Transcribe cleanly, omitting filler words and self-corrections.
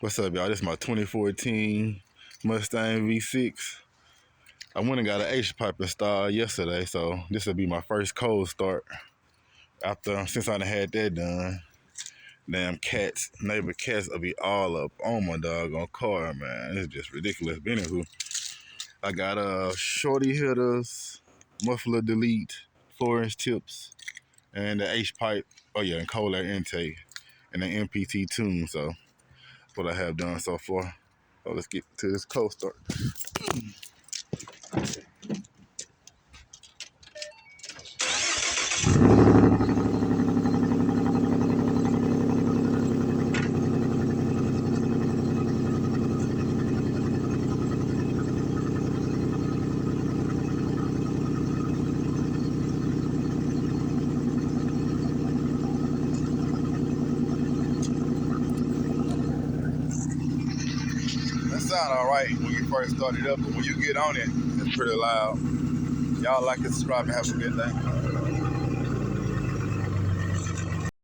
What's up, y'all? This is my 2014 Mustang V6. I went and got an H pipe installed yesterday, so this will be my first cold start since I done had that done. Damn cats, neighbor cats will be all up on my doggone car, man. It's just ridiculous. But anywho, I got shorty hitters, muffler delete, 4-inch tips, and the H pipe. Oh yeah, and cold air intake, and the MPT tune. So what I have done so far. So let's get to this cold start. That sound alright when you first start it up, but when you get on it, it's pretty loud. Y'all like and subscribe and have a good day.